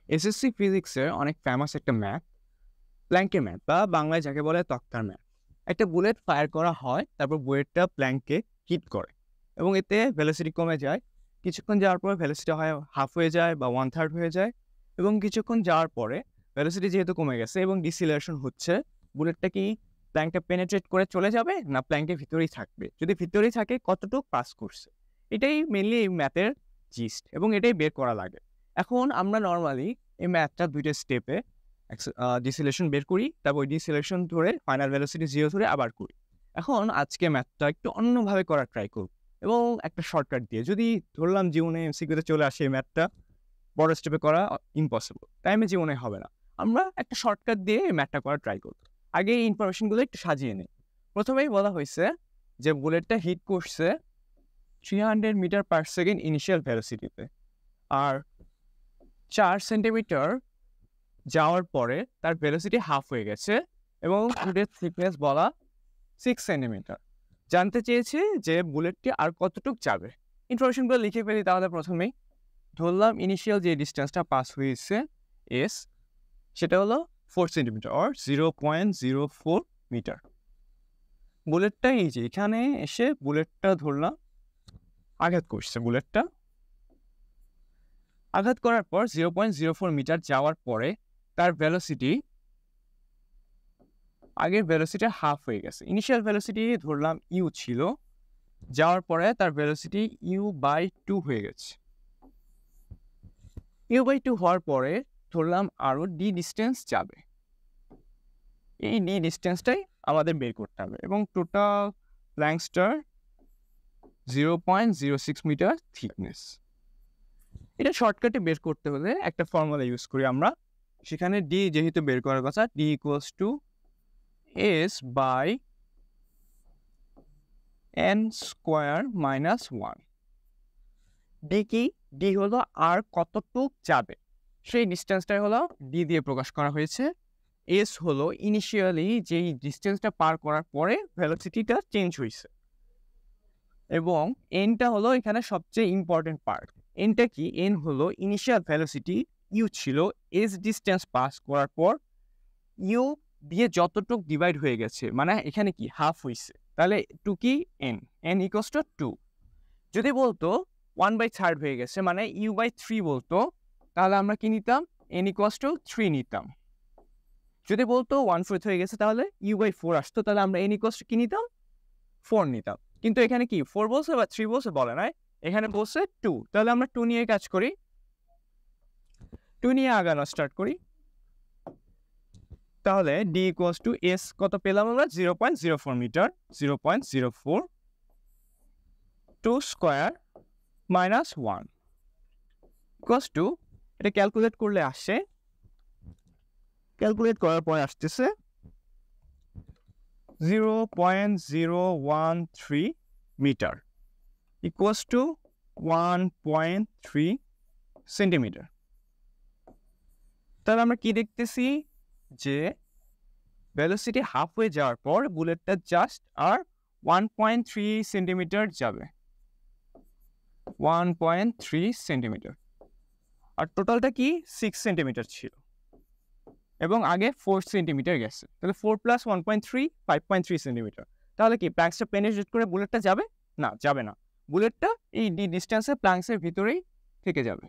SSC ফিজিক্সের অনেক famous একটা ম্যাথ, প্ল্যাঙ্কের ম্যাথ বা বাংলায় যাকে বলে তক্তার ম্যাথ। একটা বুলেট ফায়ার করা হয়, তারপর বুলেটটা প্ল্যাঙ্কে হিট করে এবং এতে ভেলোসিটি কমে যায়। কিছুক্ষণ যাওয়ার পর ভেলোসিটি হয় হাফ হয়ে যায় বা 1/3 হয়ে যায় এবং কিছুক্ষণ যাওয়ার পরে ভেলোসিটি যেহেতু কমে গেছে এবং ডিসিলারেশন হচ্ছে, বুলেটটা কি প্ল্যাঙ্কটা পেনেট্রেট করে চলে যাবে না প্ল্যাঙ্কের ভিতরেই থাকবে? যদি ভিতরেই থাকে কতটুকু পাস করছে? এটাই মেইনলি এই ম্যাথের জিস্ট এবং এটাই বের করা লাগে। এখন আমরা নরমালি এই ম্যাথটা ২ টা স্টেপে ডিসিলেশন বের করি, তারপর ওই ডিসিলেশন ধরে ফাইনাল ভেলোসিটি 0 ধরে আবার করি। এখন আজকে ম্যাথটা একটু অন্যভাবে করার ট্রাই করব এবং একটা শর্টকাট দিয়ে। যদি ধরলাম জীবনে এমসিকিউতে চলে আসে এই ম্যাথটা, বড় স্টেপে করা ইম্পসিবল। টাইমে জীবনে হবে না। আমরা একটা শর্টকাট দিয়ে এই ম্যাথটা করার ট্রাই করব। আগে এই ইনফরমেশনগুলো একটু সাজিয়ে নেই। প্রথমেই বলা হইছে যে বুলেটটা হিট করছে 300 মিটার পার সেকেন্ড ইনিশিয়াল ভেলোসিটিতে। আর 4 সেন্টিমিটার যাওয়ার পরে তার ভেলোসিটি হাফ হয়ে গেছে এবং বুলেটের থিকনেস বলা 6 সেন্টিমিটার। জানতে চেয়েছে যে বুলেটটি আর কতটুক যাবে। ইনফরমেশনগুলো লিখে ফেলি তাহলে প্রথমেই। ধরলাম ইনিশিয়াল যে ডিসটেন্সটা পাস হয়েছে এস, সেটা হলো 4 সেন্টিমিটার অর 0.04 মিটার। বুলেটটা এই যে এখানে এসে বুলেটটা ধরলাম আঘাত করছে। বুলেটটা আঘাত করার পর 0.04 মিটার যাওয়ার পরে তার ভেলোসিটি আগের ভেলোসিটি হাফ হয়ে গেছে। ইনিশিয়াল ভেলোসিটি ধরলাম ইউ ছিল, যাওয়ার পরে তার ভেলোসিটি u/2 হয়ে গেছে। u/2 হওয়ার পরে ধরলাম আরও ডি ডিস্টেন্স যাবে। এই ডি ডিস্টেন্সটাই আমাদের বের করতে হবে এবং টোটাল প্ল্যাঙ্কসটার 0.06 মিটার থিকনেস। এটা শর্টকাটে বের করতে হলে একটা ফর্মুলা ইউজ করি আমরা। সেখানে ডি যেহেতু বের করার কথা, D equals to S by N square minus 1। D কি? ডি হলো আর কতটুক যাবে, সেই ডিস্টেন্সটাই হলো ডি দিয়ে প্রকাশ করা হয়েছে। এস হলো ইনিশিয়ালি যেই ডিস্টেন্সটা পার করার পরে ভেলোসিটিটা চেঞ্জ হয়েছে এবং এনটা হলো এখানে সবচেয়ে ইম্পর্টেন্ট পার্ট। এনটা কি? এন হলো ইনিশিয়াল ভেলোসিটি ইউ ছিল, এস ডিস্টেন্স পাস করার পর ইউ দিয়ে যতটুক ডিভাইড হয়ে গেছে, মানে এখানে কি হাফ হয়েছে, তাহলে টু কি এন, এন ইকুয়ালস টু 2। যদি বলতো 1/3 হয়ে গেছে মানে u/3 বলতো, তাহলে আমরা কি নিতাম? এন ইকুয়ালস টু 3 নিতাম। যদি বলতো 1/4 হয়ে গেছে তাহলে u/4 আসতো, তাহলে আমরা এন ইকুয়ালস টু কি নিতাম? 4 নিতাম। কিন্তু এখানে কি 4 বলছে বা 3 বলছে বলে নাই, এখানে বলছে 2। তাহলে আমরা 2 নিয়ে কাজ করি, 2 নিয়ে আগানো স্টার্ট করি। তাহলে ডি ইকুয়ালস টু এস কত পেলাম আমরা? 0.04 metre. 0.04 2 square minus 1 equals to, এটা ক্যালকুলেট করলে আসে, ক্যালকুলেট করার পরে আসতেছে 0.013 মিটার ইকুয়ালস টু 1.3 সেন্টিমিটার। তাহলে আমরা কি দেখতেছি যে ভেলোসিটি হাফ হয়ে যাওয়ার পর বুলেটটা জাস্ট আর 1.3 সেন্টিমিটার যাবে। 1.3 সেন্টিমিটার আর টোটালটা কি 6 সেন্টিমিটার ছিল এবং আগে 4 সেন্টিমিটার গেছে। তাহলে 4 প্লাস 1.3 5.3 সেন্টিমিটার। তাহলে কি প্ল্যাঙ্কসটা পেনিট্রেট করে বুলেটটা যাবে? না, যাবে না। বুলেটটা এই ডিস্টেন্সে প্ল্যাঙ্কসের ভিতরেই থেকে যাবে।